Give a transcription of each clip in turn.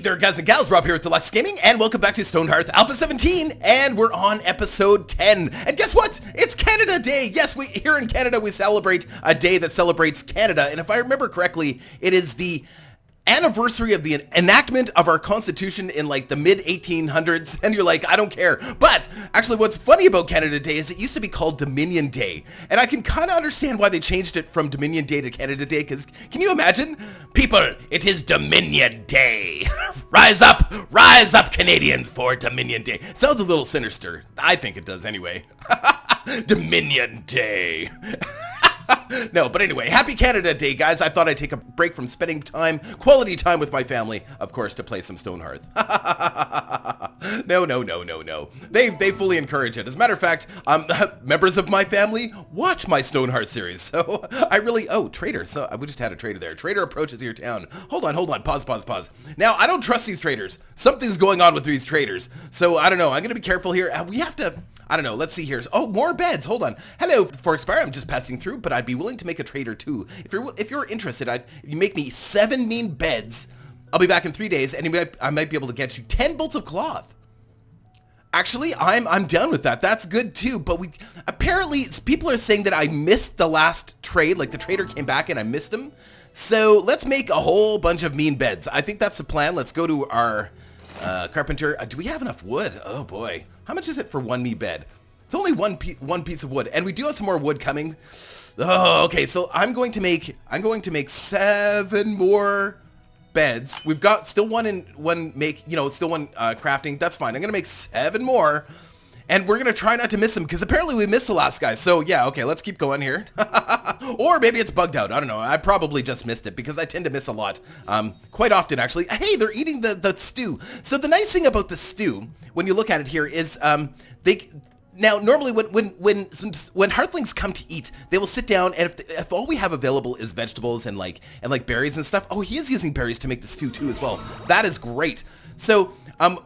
there, guys and gals. Rob here with Deluks Gaming, and welcome back to StoneHearth Alpha 17, and we're on episode 10. And guess what? It's Canada Day. Yes, here in Canada, we celebrate a day that celebrates Canada, and if I remember correctly, it is the anniversary of the enactment of our Constitution in like the mid-1800s, and you're like, I don't care. But actually what's funny about Canada Day is it used to be called Dominion Day, and I can kind of understand why they changed it from Dominion Day to Canada Day, because can you imagine? People, it is Dominion Day. Rise up Canadians for Dominion Day. Sounds a little sinister. I think it does anyway. Dominion Day. No, but anyway, happy Canada Day, guys. I thought I'd take a break from spending quality time with my family, of course, to play some StoneHearth. No. They fully encourage it. As a matter of fact, members of my family watch my StoneHearth series. So I really, trader. So we just had a trader there. Trader approaches your town. Hold on. Pause. Now, I don't trust these traders. Something's going on with these traders. So I don't know. I'm going to be careful here. We have to, I don't know. Let's see here. Oh, more beds. Hold on. Hello, ForkSpire. I'm just passing through, but I'd be willing to make a trade or two. If you're interested, you make me 7 mean beds. I'll be back in 3 days, and I might be able to get you 10 bolts of cloth. Actually, I'm down with that. That's good too. But apparently people are saying that I missed the last trade. Like the trader came back and I missed him. So let's make a whole bunch of mean beds. I think that's the plan. Let's go to our carpenter. Do we have enough wood? Oh boy, how much is it for 1 mean bed? It's only one piece of wood, and we do have some more wood coming. Oh, okay. So I'm going to make 7 more beds. We've got still one crafting. That's fine. I'm gonna make 7 more, and we're gonna try not to miss them because apparently we missed the last guy. So yeah, okay, let's keep going here. Or maybe it's bugged out. I don't know. I probably just missed it because I tend to miss a lot, quite often actually. Hey, they're eating the stew. So the nice thing about the stew, when you look at it here, is Now, normally when Hearthlings come to eat, they will sit down, and if all we have available is vegetables and like berries and stuff. Oh, he is using berries to make the stew too as well. That is great. So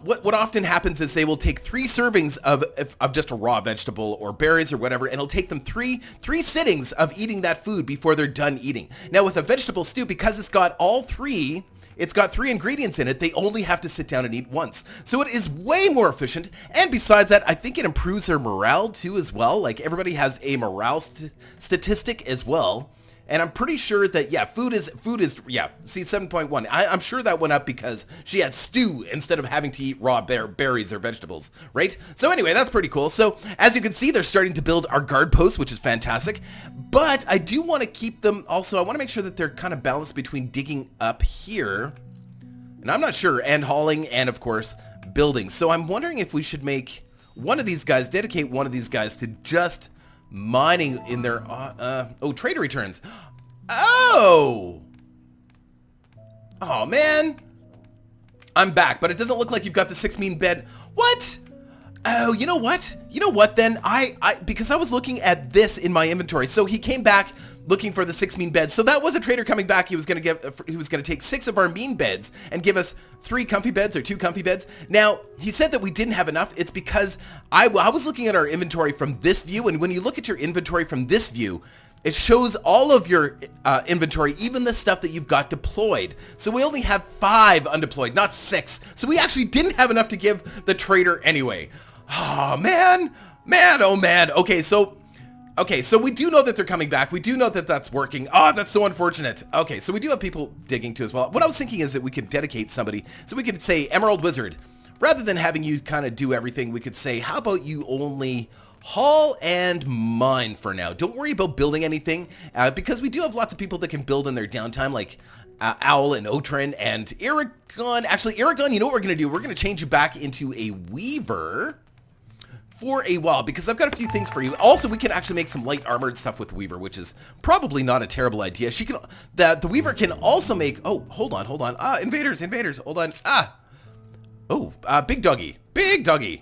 what often happens is they will take 3 servings of just a raw vegetable or berries or whatever, and it'll take them three sittings of eating that food before they're done eating. Now with a vegetable stew, because it's got 3 ingredients in it, they only have to sit down and eat once. So it is way more efficient, and besides that, I think it improves their morale too as well. Like everybody has a morale statistic as well. And I'm pretty sure that, yeah, food is, see, 7.1. I'm sure that went up because she had stew instead of having to eat raw berries or vegetables, right? So anyway, that's pretty cool. So as you can see, they're starting to build our guard posts, which is fantastic. But I do want to keep them, also, I want to make sure that they're kind of balanced between digging up here, and I'm not sure, and hauling, and of course, building. So I'm wondering if we should make one of these guys, dedicate one of these guys to just mining in their trader returns. Oh man, I'm back, but it doesn't look like you've got the 6 mean bed. What? Oh, you know what then, because I was looking at this in my inventory. So he came back looking for the 6 mean beds. So that was a trader coming back. He was going to take 6 of our mean beds and give us 3 comfy beds or 2 comfy beds. Now, he said that we didn't have enough. It's because I was looking at our inventory from this view, and when you look at your inventory from this view, it shows all of your inventory, even the stuff that you've got deployed. So we only have 5 undeployed, not 6. So we actually didn't have enough to give the trader anyway. Oh man. Okay, so we do know that they're coming back. We do know that that's working. Oh, that's so unfortunate. Okay, so we do have people digging too as well. What I was thinking is that we could dedicate somebody. So we could say Emerald Wizard. Rather than having you kind of do everything, we could say, how about you only haul and mine for now? Don't worry about building anything, because we do have lots of people that can build in their downtime, like Owl and Otrin and Aragon. Actually, Aragon, you know what we're going to do? We're going to change you back into a Weaver for a while, because I've got a few things for you. Also, we can actually make some light armored stuff with Weaver, which is probably not a terrible idea. The Weaver can also make, oh, hold on. Invaders, hold on. Big doggy.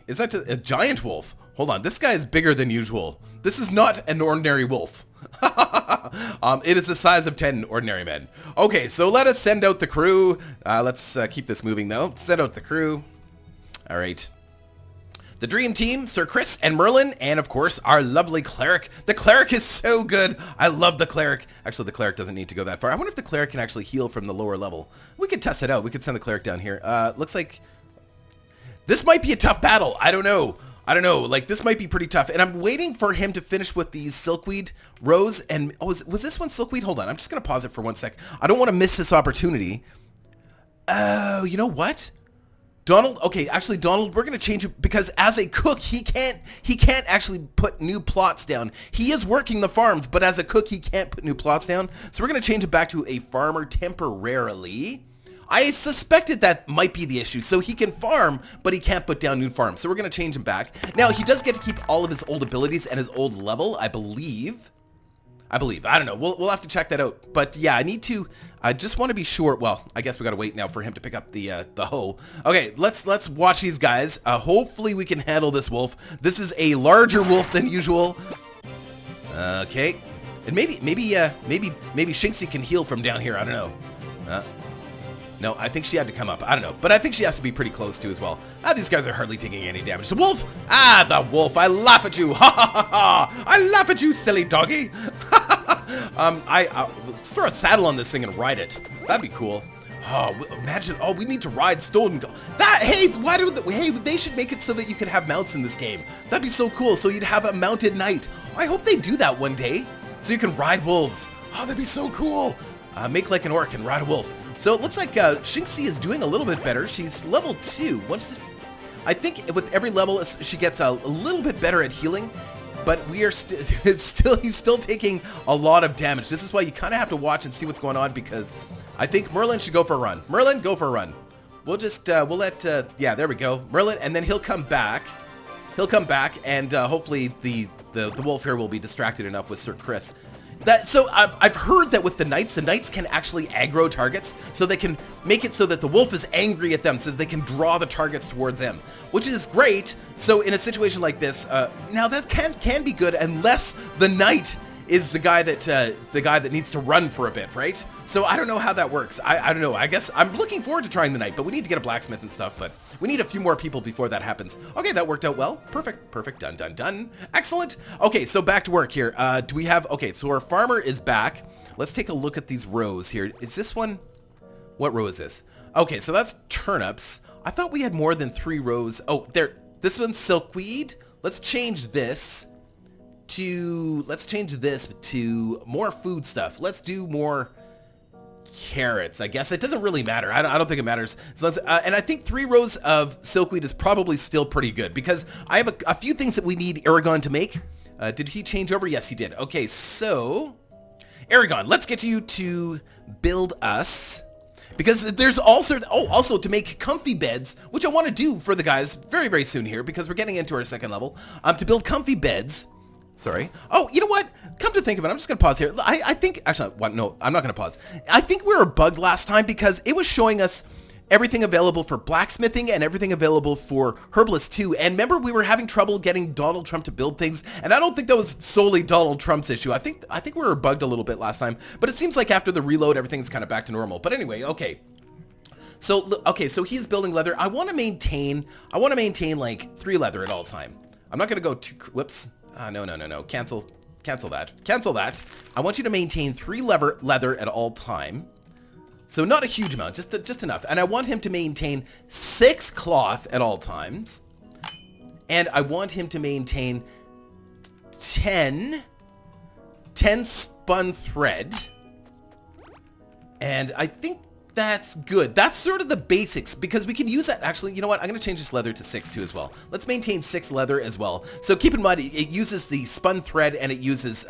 Is that a giant wolf? Hold on, this guy is bigger than usual. This is not an ordinary wolf. It is the size of 10 ordinary men. Okay, so let us send out the crew. Let's keep this moving though. Send out the crew. All right. the dream team, Sir Chris and Merlin, and of course our lovely cleric. The cleric is so good. I love the cleric. Actually, the cleric doesn't need to go that far. I wonder if the cleric can actually heal from the lower level. We could test it out. We could send the cleric down here. Looks like this might be a tough battle. I don't know. Like, this might be pretty tough. And I'm waiting for him to finish with these silkweed rows. And oh, was this one silkweed? Hold on. I'm just going to pause it for 1 sec. I don't want to miss this opportunity. Oh, you know what? Donald, okay, actually, Donald, we're going to change it because as a cook, he can't actually put new plots down. He is working the farms, but as a cook, he can't put new plots down. So we're going to change it back to a farmer temporarily. I suspected that might be the issue. So he can farm, but he can't put down new farms. So we're going to change him back. Now, he does get to keep all of his old abilities and his old level, I believe. I don't know. We'll have to check that out. But yeah, I just want to be sure. Well, I guess we got to wait now for him to pick up the hoe. Okay, let's watch these guys. Hopefully we can handle this wolf. This is a larger wolf than usual. Okay. And maybe Shinxie can heal from down here. I don't know. No, I think she had to come up. I don't know. But I think she has to be pretty close to as well. These guys are hardly taking any damage. The wolf! The wolf! I laugh at you! Ha ha ha ha! I laugh at you, silly doggy! Let's throw a saddle on this thing and ride it. That'd be cool. Oh, imagine! Oh, we need to ride Stone. Hey, they should make it so that you can have mounts in this game. That'd be so cool. So you'd have a mounted knight. I hope they do that one day, so you can ride wolves. Oh, that'd be so cool. Make like an orc and ride a wolf. So it looks like Shinxie is doing a little bit better. She's level 2. I think with every level, she gets a little bit better at healing. But we are he's still taking a lot of damage. This is why you kind of have to watch and see what's going on, because I think Merlin should go for a run. Merlin, go for a run. We'll just we'll let yeah, there we go, Merlin, and then he'll come back. And hopefully the wolf here will be distracted enough with Sir Chris. So I've heard that with the knights can actually aggro targets, so they can make it so that the wolf is angry at them, so that they can draw the targets towards them, which is great. So in a situation like this, now that can be good unless the knight is the guy that needs to run for a bit, right? So I don't know how that works. I don't know. I guess I'm looking forward to trying the knight, but we need to get a blacksmith and stuff, but we need a few more people before that happens. Okay, that worked out well. Perfect. Done. Excellent. Okay, so back to work here. Do we have, okay, so our farmer is back. Let's take a look at these rows here. Is this one, what row is this? Okay, so that's turnips. I thought we had more than 3 rows. Oh, there, this one's silkweed. Let's change this to more food stuff. Let's do more carrots. I guess it doesn't really matter. I don't think it matters. So and I think 3 rows of silkweed is probably still pretty good, because I have a few things that we need Aragon to make. Did he change over? Yes, he did. Okay, so Aragon, let's get you to build us, because there's also to make comfy beds, which I want to do for the guys very, very soon here, because we're getting into our 2nd level. To build comfy beds. Sorry. Oh, you know what? Come to think of it, I'm just going to pause here. I think, actually, what? No, I'm not going to pause. I think we were bugged last time because it was showing us everything available for blacksmithing and everything available for Herbalist too. And remember, we were having trouble getting Donald Trump to build things, and I don't think that was solely Donald Trump's issue. I think we were bugged a little bit last time, but it seems like after the reload, everything's kind of back to normal. But anyway, okay. So he's building leather. I want to maintain like 3 leather at all time. I'm not going to go too, whoops. No. Cancel that. I want you to maintain 3 leather at all time. So not a huge amount, just enough. And I want him to maintain 6 cloth at all times. And I want him to maintain 10 spun thread. And I think that's good. That's sort of the basics, because we can use that. Actually, you know what? I'm going to change this leather to 6 too as well. Let's maintain 6 leather as well. So keep in mind, it uses the spun thread, and it uses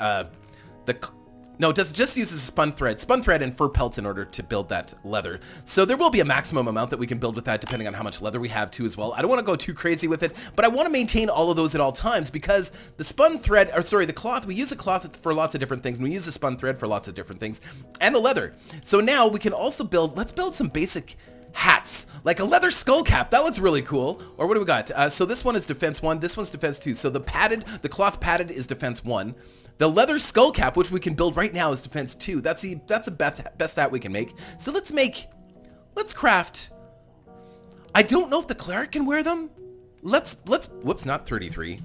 it just uses spun thread and fur pelts in order to build that leather. So there will be a maximum amount that we can build with that, depending on how much leather we have too as well. I don't want to go too crazy with it, but I want to maintain all of those at all times, because the the cloth, we use the cloth for lots of different things, and we use the spun thread for lots of different things, and the leather. So now we can also let's build some basic hats, like a leather skull cap. That looks really cool. Or what do we got? So this one is defense 1, this one's defense 2. So the cloth padded is defense 1. The leather skull cap, which we can build right now, is defense 2. That's the best stat we can make. So let's craft. I don't know if the cleric can wear them. whoops, not 33.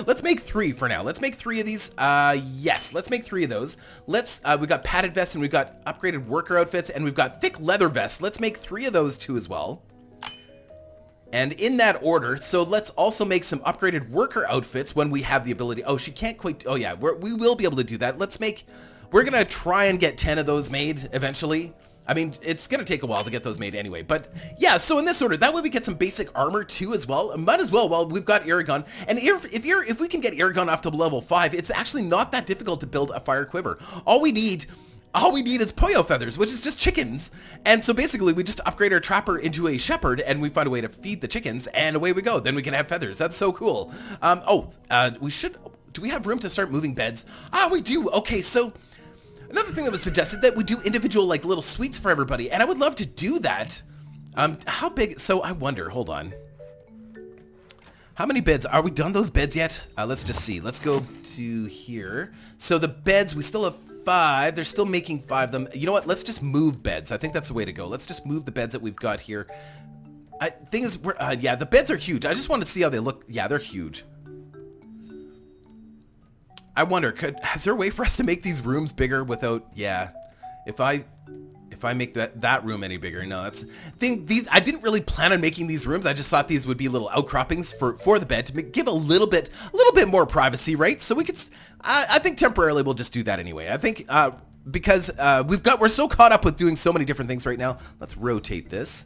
Let's make 3 for now. Let's make 3 of these. Yes, let's make 3 of those. We've got padded vests and we've got upgraded worker outfits and we've got thick leather vests. Let's make 3 of those too as well. And in that order, so let's also make some upgraded worker outfits when we have the ability. Oh, she can't quite, oh yeah, we will be able to do that. We're going to try and get 10 of those made eventually. I mean, it's going to take a while to get those made anyway, but yeah, so in this order, that way we get some basic armor too as well. Might as well, while we've got Aragon. And if we can get Aragon up to level 5, it's actually not that difficult to build a fire quiver. All we need is Poyo feathers, which is just chickens. And so basically we just upgrade our trapper into a shepherd and we find a way to feed the chickens and away we go. Then we can have feathers. That's so cool. Do we have room to start moving beds? We do. Okay, so another thing that was suggested that we do individual like little suites for everybody. And I would love to do that. How big? So I wonder, hold on. How many beds? Are we done those beds yet? Let's just see. Let's go to here. So the beds, we still have 5. They're still making 5 of them. You know what? Let's just move beds. I think that's the way to go. Let's just move the beds that we've got here. Thing is, yeah, the beds are huge. I just want to see how they look. Yeah, they're huge. I wonder, is there a way for us to make these rooms bigger without, yeah, if I make that room any bigger? No, I didn't really plan on making these rooms. I just thought these would be little outcroppings for the bed to give a little bit more privacy, right? So we could, I think temporarily we'll just do that anyway. I think, because we're so caught up with doing so many different things right now. Let's rotate this.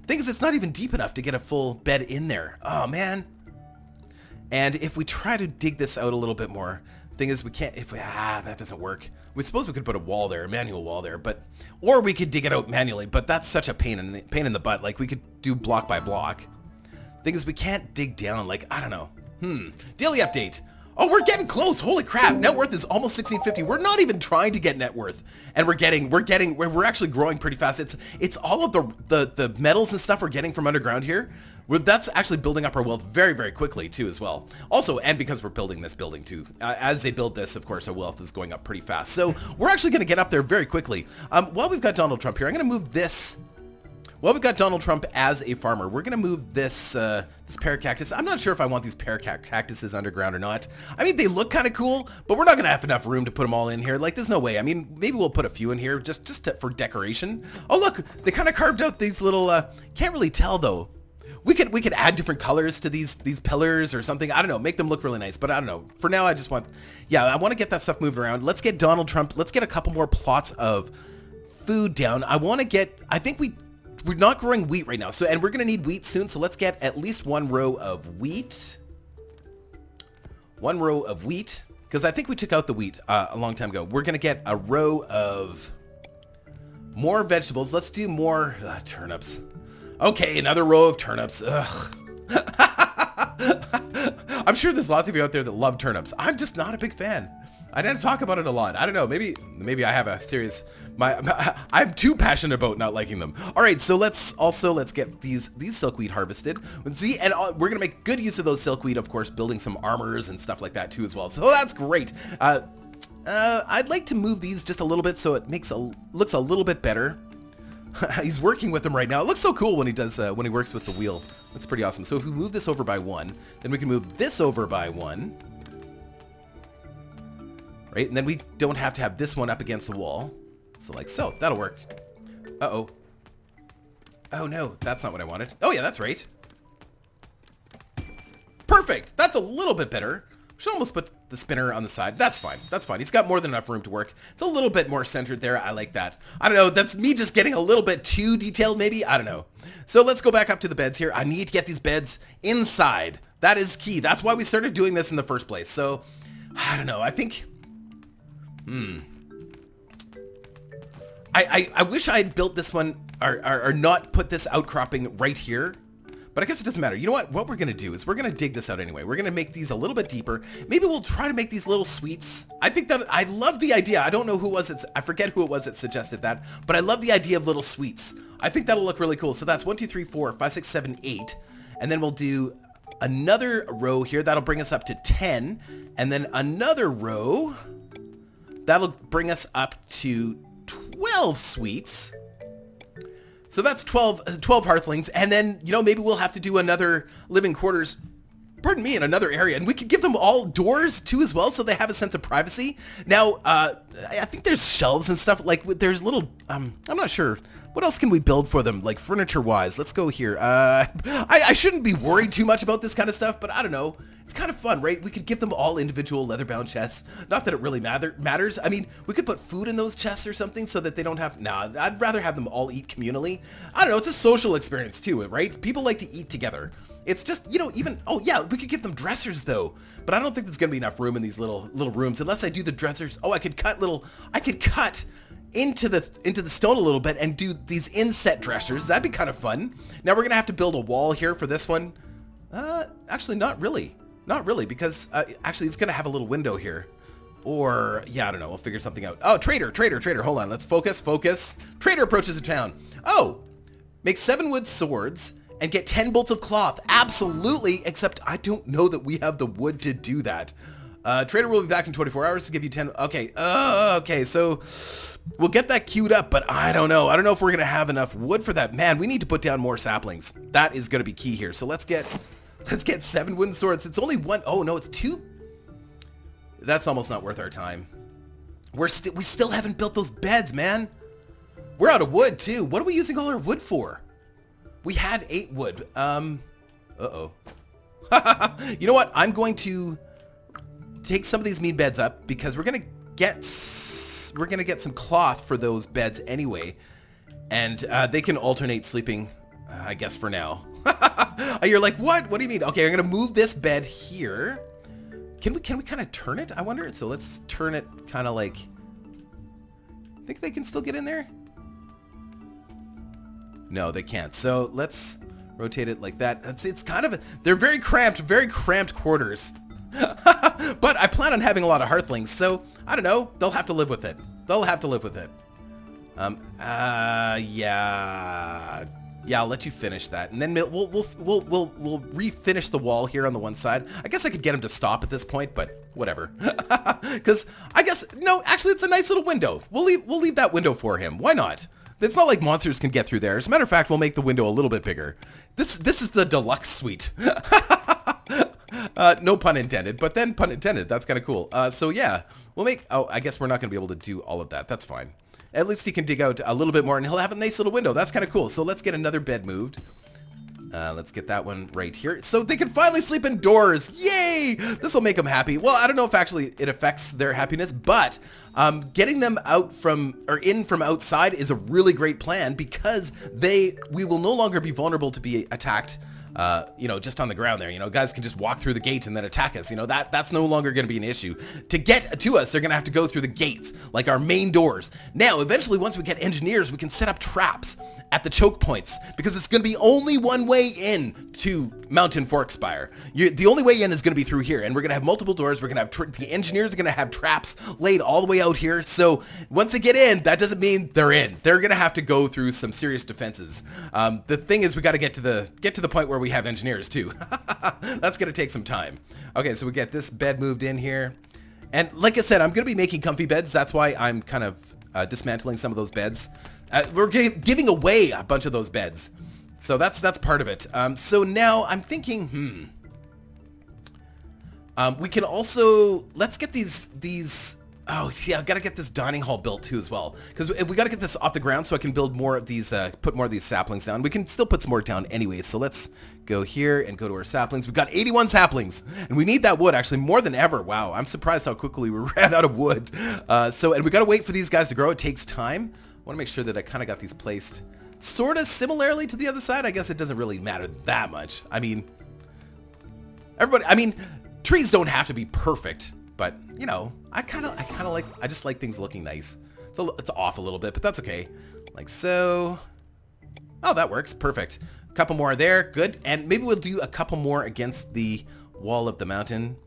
Thing is, it's not even deep enough to get a full bed in there. Oh man. And if we try to dig this out a little bit more, thing is we can't, that doesn't work. We suppose we could put a wall there, a manual wall there, or we could dig it out manually, but that's such a pain in the butt. Like we could do block by block. Thing is we can't dig down, like, I don't know. Daily update. Oh, we're getting close. Holy crap. Net worth is almost 1650. We're not even trying to get net worth. And we're actually growing pretty fast. It's all of the metals and stuff we're getting from underground here. That's actually building up our wealth very, very quickly too as well. Also, and because we're building this building too. As they build this, of course, our wealth is going up pretty fast. So we're actually going to get up there very quickly. While we've got Donald Trump here, I'm going to move this. Well, we've got Donald Trump as a farmer. We're going to move this this pear cactus. I'm not sure if I want these pear cactuses underground or not. I mean, they look kind of cool, but we're not going to have enough room to put them all in here. Like, there's no way. I mean, maybe we'll put a few in here just for decoration. Oh, look, they kind of carved out these little, can't really tell though. We could add different colors to these pillars or something. I don't know, make them look really nice, but I don't know. For now, I just want, I want to get that stuff moved around. Let's get Donald Trump. Let's get a couple more plots of food down. I want to get, I think we're not growing wheat right now. So, and we're going to need wheat soon. So let's get at least 1 row of wheat. 1 row of wheat. Because I think we took out the wheat a long time ago. We're going to get a row of more vegetables. Let's do more turnips. Okay, another row of turnips. Ugh. I'm sure there's lots of you out there that love turnips. I'm just not a big fan. I didn't talk about it a lot. I don't know. Maybe I have a serious... I'm too passionate about not liking them. All right, so let's get these silkweed harvested. See, and we're gonna make good use of those silkweed, of course, building some armors and stuff like that too as well. So that's great. I'd like to move these just a little bit so it looks a little bit better. He's working with them right now. It looks so cool when he does when he works with the wheel. Looks pretty awesome. So if we move this over by 1, then we can move this over by 1. Right, and then we don't have to have this one up against the wall. So like so, that'll work. Uh-oh. Oh no, that's not what I wanted. Oh yeah, that's right. Perfect, that's a little bit better. Should almost put the spinner on the side. That's fine, that's fine. He's got more than enough room to work. It's a little bit more centered there, I like that. I don't know, that's me just getting a little bit too detailed maybe, I don't know. So let's go back up to the beds here. I need to get these beds inside. That is key, that's why we started doing this in the first place. So, I don't know, I think... I wish I had built this one or not put this outcropping right here, but I guess it doesn't matter. You know what? What we're going to do is we're going to dig this out anyway. We're going to make these a little bit deeper. Maybe we'll try to make these little suites. I think that I love the idea. I don't know who was it. I forget who it was that suggested that, but I love the idea of little suites. I think that'll look really cool. So that's 1, 2, 3, 4, 5, 6, 7, 8. And then we'll do another row here. That'll bring us up to 10. And then another row. That'll bring us up to 12 suites. So that's 12 Hearthlings, and then, you know, maybe we'll have to do another living quarters, pardon me, in another area, and we could give them all doors too as well, so they have a sense of privacy. Now, I think there's shelves and stuff, like, there's little, I'm not sure, what else can we build for them, like furniture-wise? Let's go here. I shouldn't be worried too much about this kind of stuff, but I don't know. It's kind of fun, right? We could give them all individual leather-bound chests. Not that it really matters. I mean, we could put food in those chests or something so that they don't have... Nah, I'd rather have them all eat communally. I don't know. It's a social experience too, right? People like to eat together. It's just, you know, even... Oh, yeah, we could give them dressers, though. But I don't think there's going to be enough room in these little rooms unless I do the dressers. Oh, I could cut into the stone a little bit and do these inset dressers. That'd be kind of fun. Now we're going to have to build a wall here for this one. Actually, not really. Not really, because actually it's going to have a little window here. Or, yeah, I don't know. We'll figure something out. Oh, trader. Hold on. Let's focus. Trader approaches the town. Oh, make 7 wood swords and get 10 bolts of cloth. Absolutely, except I don't know that we have the wood to do that. Trader will be back in 24 hours to give you 10. Okay. Okay, so we'll get that queued up, but I don't know. I don't know if we're going to have enough wood for that. Man, we need to put down more saplings. That is going to be key here. So let's get 7 wooden swords. It's only 1. Oh, no, it's 2. That's almost not worth our time. We still haven't built those beds, man. We're out of wood, too. What are we using all our wood for? We had 8 wood. Uh-oh. You know what? I'm going to take some of these mead beds up because we're gonna get some cloth for those beds anyway, and they can alternate sleeping, I guess, for now. You're like, what? What do you mean? Okay, I'm gonna move this bed here. Can we kind of turn it? I wonder. So let's turn it kind of like. Think they can still get in there? No, they can't. So let's rotate it like that. It's kind of they're very cramped quarters. But I plan on having a lot of Hearthlings, so I don't know. They'll have to live with it. Yeah, I'll let you finish that, and then we'll refinish the wall here on the one side. I guess I could get him to stop at this point, but whatever. Because I guess no, actually, it's a nice little window. We'll leave that window for him. Why not? It's not like monsters can get through there. As a matter of fact, we'll make the window a little bit bigger. This is the Deluxe suite. No pun intended, but then pun intended. That's kind of cool. So yeah, we'll make... Oh, I guess we're not going to be able to do all of that. That's fine. At least he can dig out a little bit more, and he'll have a nice little window. That's kind of cool. So let's get another bed moved. Let's get that one right here. So they can finally sleep indoors. Yay! This will make them happy. Well, I don't know if actually it affects their happiness, but getting them out from outside is a really great plan because we will no longer be vulnerable to be attacked. Just on the ground there, guys can just walk through the gates and then attack us. That's no longer going to be an issue. To get to us, they're going to have to go through the gates, like our main doors. Now, eventually, once we get engineers, we can set up traps at the choke points because it's going to be only one way in to Mountain ForkSpire. The only way in is going to be through here, and we're going to have multiple doors. We're going to have the engineers are going to have traps laid all the way out here. So once they get in, that doesn't mean they're in. They're going to have to go through some serious defenses. The thing is, we got to get to the point where we have engineers too. That's going to take some time. Okay, so we get this bed moved in here. And like I said, I'm going to be making comfy beds. That's why I'm kind of dismantling some of those beds. We're giving away a bunch of those beds. So that's part of it. So now I'm thinking, we can also, let's get these, oh yeah, I've got to get this dining hall built too as well. Because we got to get this off the ground so I can build more of these, put more of these saplings down. We can still put some more down anyway. So let's go here and go to our saplings. We've got 81 saplings and we need that wood actually more than ever. Wow, I'm surprised how quickly we ran out of wood. And we got to wait for these guys to grow. It takes time. I want to make sure that I kind of got these placed sort of similarly to the other side. I guess it doesn't really matter that much. I mean, trees don't have to be perfect, but I just like things looking nice. It's off a little bit, but that's okay. Like so. Oh, that works. Perfect. A couple more there. Good. And maybe we'll do a couple more against the wall of the mountain.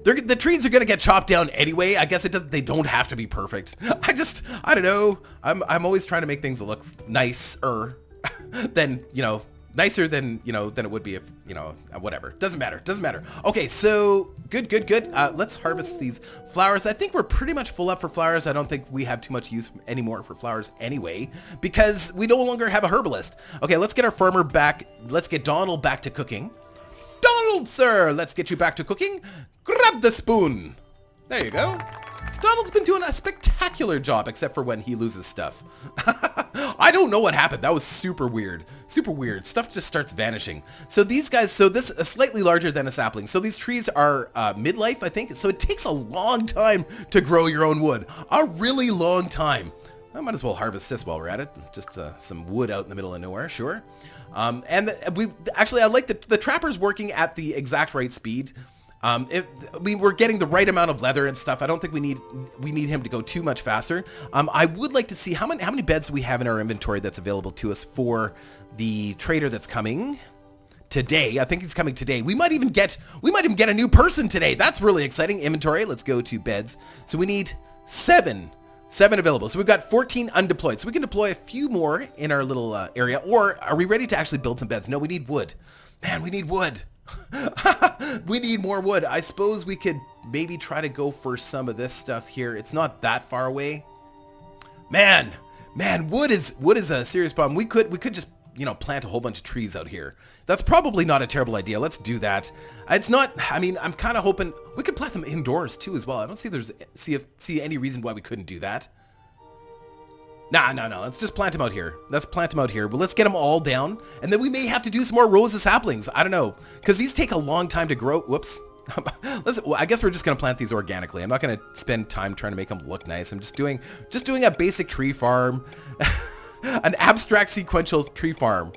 The trees are gonna get chopped down anyway. I guess they don't have to be perfect. I don't know. I'm always trying to make things look nicer than Nicer than, you know, than it would be if, you know, whatever. Doesn't matter. Doesn't matter. Okay, so good. Let's harvest these flowers. I think we're pretty much full up for flowers. I don't think we have too much use anymore for flowers anyway, because we no longer have a herbalist. Okay, let's get our farmer back. Let's get Donald back to cooking. Donald, sir, let's get you back to cooking. Grab the spoon. There you go. Donald's been doing a spectacular job, except for when he loses stuff. I don't know what happened. That was super weird. Super weird. Stuff just starts vanishing. So these guys, so this is slightly larger than a sapling. So these trees are midlife, I think. So it takes a long time to grow your own wood. A really long time. I might as well harvest this while we're at it. Just some wood out in the middle of nowhere, sure. I like the trapper's working at the exact right speed. We're getting the right amount of leather and stuff. I don't think we need him to go too much faster. I would like to see how many beds do we have in our inventory that's available to us for the trader that's coming today. I think he's coming today. We might even get a new person today. That's really exciting. Inventory. Let's go to beds. So we need seven available. So we've got 14 undeployed. So we can deploy a few more in our little area. Or are we ready to actually build some beds? No, we need wood. Man, we need wood. We need more wood. I suppose we could maybe try to go for some of this stuff here. It's not that far away. Man, wood is a serious problem. We could just, you know, plant a whole bunch of trees out here. That's probably not a terrible idea. Let's do that. It's not, I mean, I'm kind of hoping we could plant them indoors too as well. I don't see any reason why we couldn't do that. No. Let's just plant them out here. Let's plant them out here. But let's get them all down. And then we may have to do some more rows of saplings. I don't know. Because these take a long time to grow. Whoops. I guess we're just going to plant these organically. I'm not going to spend time trying to make them look nice. I'm just doing a basic tree farm. An abstract sequential tree farm.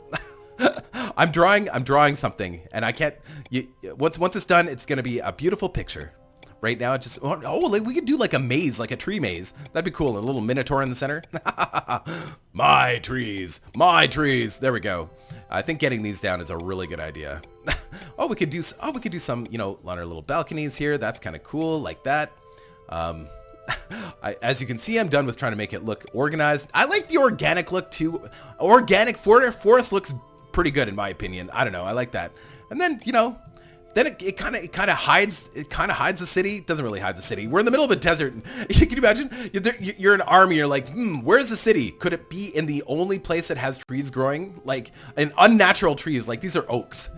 I'm drawing something. And I can't... Once it's done, it's going to be a beautiful picture. Right now, it just... like we could do like a maze, like a tree maze. That'd be cool. A little minotaur in the center. My trees. There we go. I think getting these down is a really good idea. we could do some, you know, on our little balconies here. That's kind of cool, like that. As you can see, I'm done with trying to make it look organized. I like the organic look too. Organic forest looks pretty good in my opinion. I don't know. I like that. And then, you know... Then it kind of hides the city. It doesn't really hide the city. We're in the middle of a desert. Can you imagine? You're an army. You're like, where's the city? Could it be in the only place that has trees growing? Like an unnatural trees. Like these are oaks.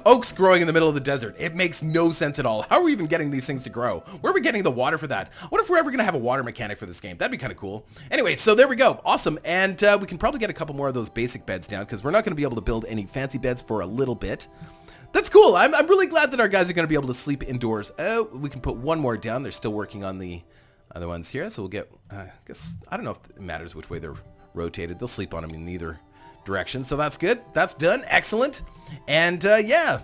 Oaks growing in the middle of the desert. It makes no sense at all. How are we even getting these things to grow? Where are we getting the water for that? What if we're ever going to have a water mechanic for this game? That'd be kind of cool. Anyway, so there we go. Awesome. And we can probably get a couple more of those basic beds down because we're not going to be able to build any fancy beds for a little bit. That's cool. I'm really glad that our guys are going to be able to sleep indoors. Oh, we can put one more down. They're still working on the other ones here. So we'll get, I guess, I don't know if it matters which way they're rotated. They'll sleep on them in either direction. So that's good. That's done. Excellent. And yeah,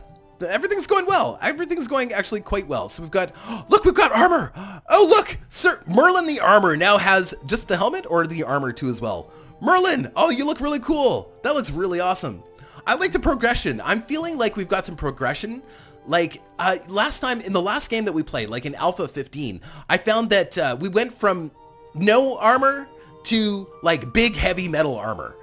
everything's going well. Everything's going actually quite well. So we've got armor. Oh, look, Sir Merlin the armor now has just the helmet or the armor too as well. Merlin, oh, you look really cool. That looks really awesome. I like the progression. I'm feeling like we've got some progression. Like last time in the last game that we played, like in Alpha 15, I found that we went from no armor to like big heavy metal armor.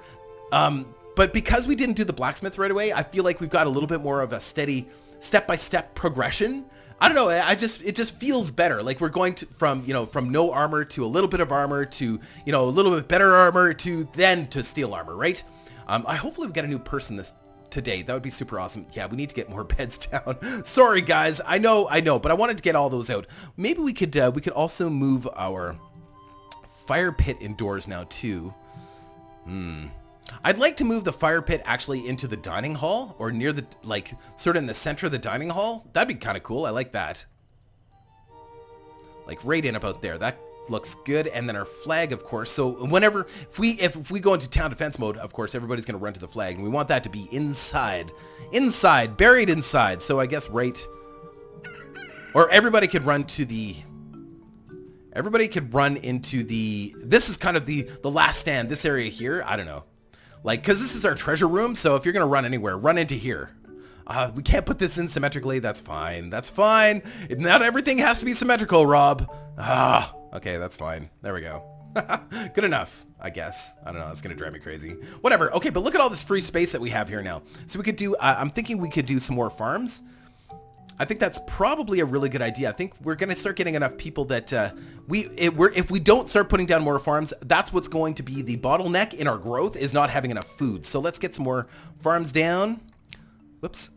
But because we didn't do the blacksmith right away, I feel like we've got a little bit more of a steady step-by-step progression. I don't know. It just feels better. Like we're going from no armor to a little bit of armor to, you know, a little bit better armor to then to steel armor, right? Hopefully we get a new person today. That would be super awesome. Yeah, we need to get more beds down. Sorry guys, I know, but I wanted to get all those out. Maybe we could also move our fire pit indoors now too. I'd like to move the fire pit actually into the dining hall or near the, like, sort of in the center of the dining hall. That'd be kind of cool. I like that. Like right in about there. That looks good. And then our flag, of course. So whenever, if we go into town defense mode, of course, everybody's going to run to the flag. And we want that to be inside, buried inside. So I guess right, or everybody could run to the, this is kind of the last stand, this area here. I don't know. Like, because this is our treasure room, so if you're going to run anywhere, run into here. We can't put this in symmetrically. That's fine. That's fine. Not everything has to be symmetrical, Rob. Okay, that's fine. There we go. Good enough. I guess. I don't know. It's going to drive me crazy. Whatever. Okay, but look at all this free space that we have here now. So we could do, I'm thinking we could do some more farms. I think that's probably a really good idea. I think we're going to start getting enough people that if we don't start putting down more farms, that's what's going to be the bottleneck in our growth, is not having enough food. So let's get some more farms down. Whoops.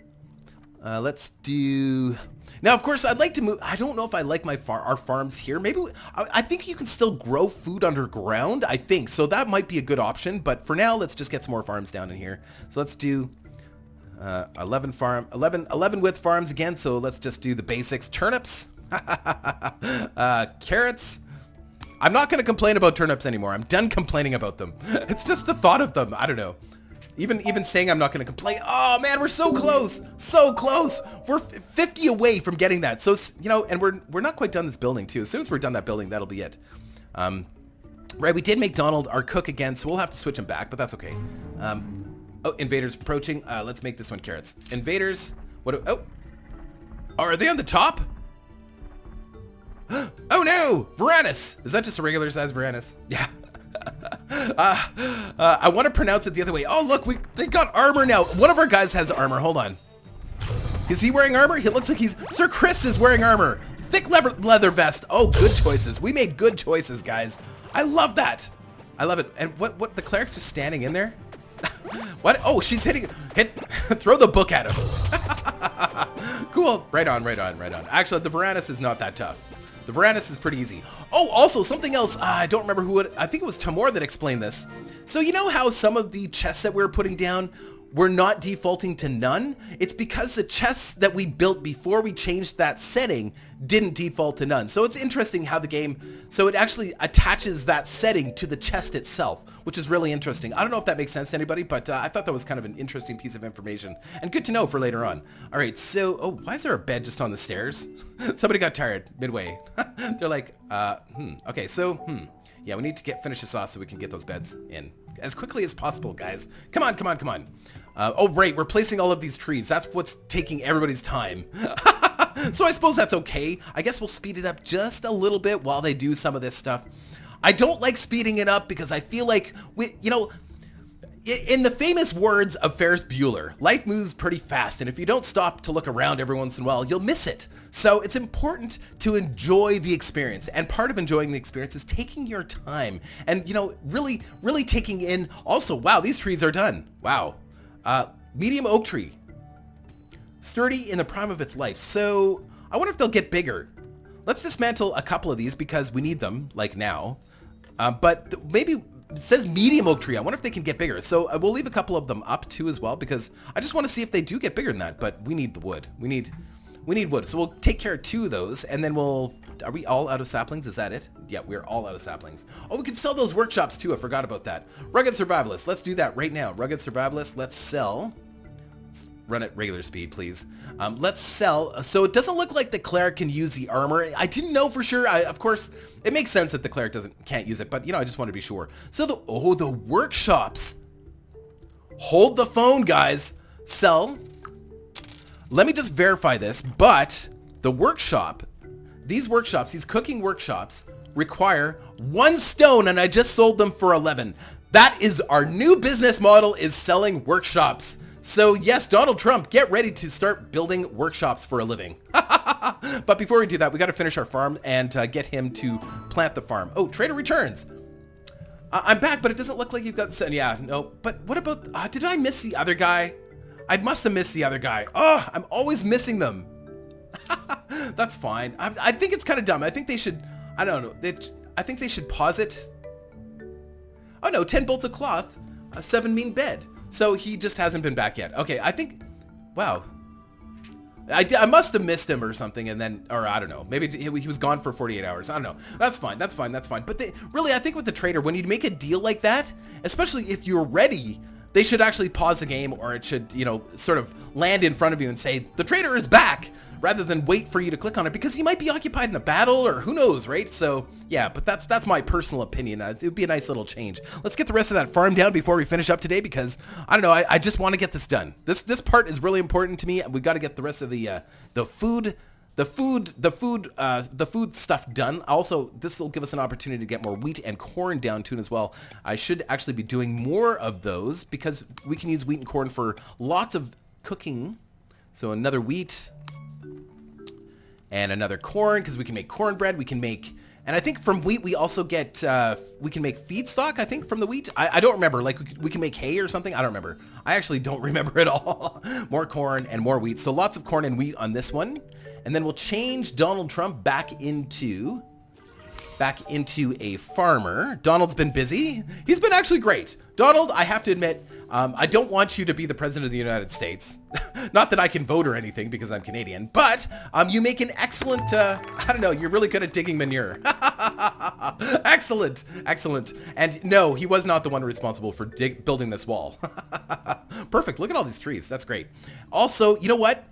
Let's do... Now, of course, I'd like to move... I don't know if I like our farms here. Maybe... I think you can still grow food underground, I think. So that might be a good option. But for now, let's just get some more farms down in here. So let's do 11 width farms again. So let's just do the basics. Turnips. Carrots. I'm not going to complain about turnips anymore. I'm done complaining about them. It's just the thought of them. I don't know. Even saying I'm not going to complain. Oh, man, we're so close. So close. We're 50 away from getting that. So, you know, and we're not quite done this building, too. As soon as we're done that building, that'll be it. Right, we did make Donald our cook again, so we'll have to switch him back, but that's okay. Oh, invaders approaching. Let's make this one carrots. Invaders. Oh, are they on the top? Oh, no. Varanus. Is that just a regular size Varanus? Yeah. I want to pronounce it the other way. Oh, look, they got armor now. One of our guys has armor. Hold on. Is he wearing armor? He looks like Sir Chris is wearing armor. Thick leather vest. Oh, good choices. We made good choices, guys. I love that. I love it. And what the cleric's just standing in there? What? Oh, she's throw the book at him. Cool. Right on. Actually, the Varanus is not that tough. The Varanus is pretty easy. Oh, also something else. I don't remember who I think it was Tamor that explained this. So you know how some of the chests that we were putting down were not defaulting to none? It's because the chests that we built before we changed that setting didn't default to none. So it's interesting how the game, so it actually attaches that setting to the chest itself, which is really interesting. I don't know if that makes sense to anybody, but I thought that was kind of an interesting piece of information and good to know for later on. All right, so, oh, why is there a bed just on the stairs? Somebody got tired midway. They're like, okay, so, yeah, we need to finish this off so we can get those beds in as quickly as possible, guys. Come on. Oh, right, we're placing all of these trees. That's what's taking everybody's time. So I suppose that's okay. I guess we'll speed it up just a little bit while they do some of this stuff. I don't like speeding it up because I feel like, in the famous words of Ferris Bueller, life moves pretty fast, and if you don't stop to look around every once in a while, you'll miss it. So it's important to enjoy the experience, and part of enjoying the experience is taking your time and, really, really taking in. Also, wow, these trees are done. Wow. Medium oak tree. Sturdy in the prime of its life. So I wonder if they'll get bigger. Let's dismantle a couple of these because we need them, like now. But maybe it says medium oak tree. I wonder if they can get bigger. So we'll leave a couple of them up too as well because I just want to see if they do get bigger than that. But we need the wood. We need wood. So we'll take care of 2 of those, and then are we all out of saplings? Is that it? Yeah, we're all out of saplings. Oh, we can sell those workshops too. I forgot about that. Rugged Survivalist. Let's do that right now. Rugged Survivalist. Let's sell. Let's run at regular speed, please. Let's sell. So it doesn't look like the cleric can use the armor. I didn't know for sure. Of course, it makes sense that the cleric can't use it, but I just want to be sure. So the workshops. Hold the phone, guys. Sell. Let me just verify this, but the workshop, these cooking workshops require 1 stone, and I just sold them for 11. That is our new business model, is selling workshops. So yes, Donald Trump, get ready to start building workshops for a living. But before we do that, we got to finish our farm and get him to plant the farm. Oh, trader returns. I'm back, but it doesn't look like you've got... Yeah, no, but what about... did I miss the other guy? I must have missed the other guy. Oh, I'm always missing them. That's fine. I think it's kind of dumb. I think they should... I don't know. I think they should pause it. Oh, no. 10 bolts of cloth. A 7 mean bed. So he just hasn't been back yet. Okay, I think... Wow. I must have missed him or something, and then... Or I don't know. Maybe he was gone for 48 hours. I don't know. That's fine. But really, I think with the trader, when you make a deal like that, especially if you're ready... They should actually pause the game, or it should, sort of land in front of you and say, the trader is back, rather than wait for you to click on it, because he might be occupied in a battle, or who knows, right? So, yeah, but that's my personal opinion. It would be a nice little change. Let's get the rest of that farm down before we finish up today, because, I don't know, I just want to get this done. This part is really important to me, and we got to get the rest of the food the food stuff done. Also, this will give us an opportunity to get more wheat and corn down too as well. I should actually be doing more of those because we can use wheat and corn for lots of cooking. So another wheat and another corn because we can make cornbread. We can make, and I think from wheat we also get we can make feedstock. I think from the wheat. I don't remember. Like we can make hay or something. I don't remember. I actually don't remember at all. More corn and more wheat. So lots of corn and wheat on this one. And then we'll change Donald Trump back into a farmer. Donald's been busy. He's been actually great. Donald, I have to admit, I don't want you to be the president of the United States. Not that I can vote or anything because I'm Canadian, but you make an excellent, I don't know, you're really good at digging manure. Excellent, excellent. And no, he was not the one responsible for building this wall. Perfect, look at all these trees, that's great. Also, you know what?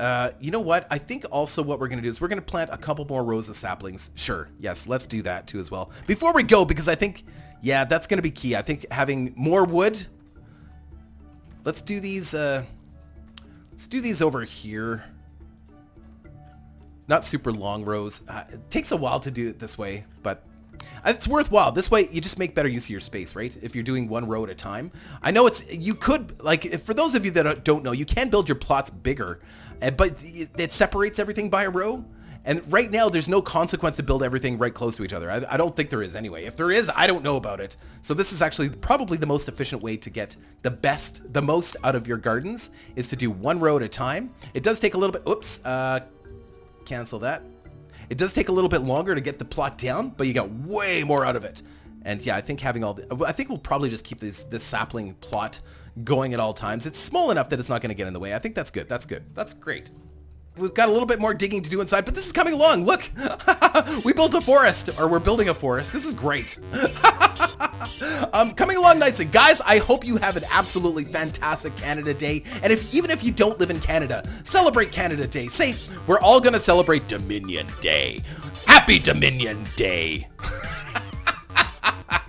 I think also what we're going to do is we're going to plant a couple more rows of saplings. Sure. Yes, let's do that too as well. Before we go, because I think, yeah, that's going to be key. I think having more wood. Let's do these over here. Not super long rows. It takes a while to do it this way, but it's worthwhile. This way, you just make better use of your space, right? If you're doing one row at a time. I know you could, like, for those of you that don't know, you can build your plots bigger, but it separates everything by a row. And right now, there's no consequence to build everything right close to each other. I don't think there is anyway. If there is, I don't know about it. So this is actually probably the most efficient way to get the most out of your gardens is to do one row at a time. It does take a little bit, oops, cancel that. It does take a little bit longer to get the plot down, but you got way more out of it. And yeah, I think I think we'll probably just keep this sapling plot going at all times. It's small enough that it's not going to get in the way. I think that's good. That's good. That's great. We've got a little bit more digging to do inside, but this is coming along. Look, we built a forest, or we're building a forest. This is great. Coming along nicely. Guys, I hope you have an absolutely fantastic Canada Day. And even if you don't live in Canada, celebrate Canada Day. Say, we're all going to celebrate Dominion Day. Happy Dominion Day.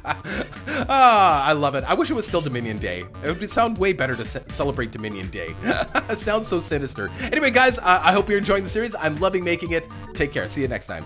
I love it. I wish it was still Dominion Day. It would sound way better to celebrate Dominion Day. It sounds so sinister. Anyway, guys, I hope you're enjoying the series. I'm loving making it. Take care. See you next time.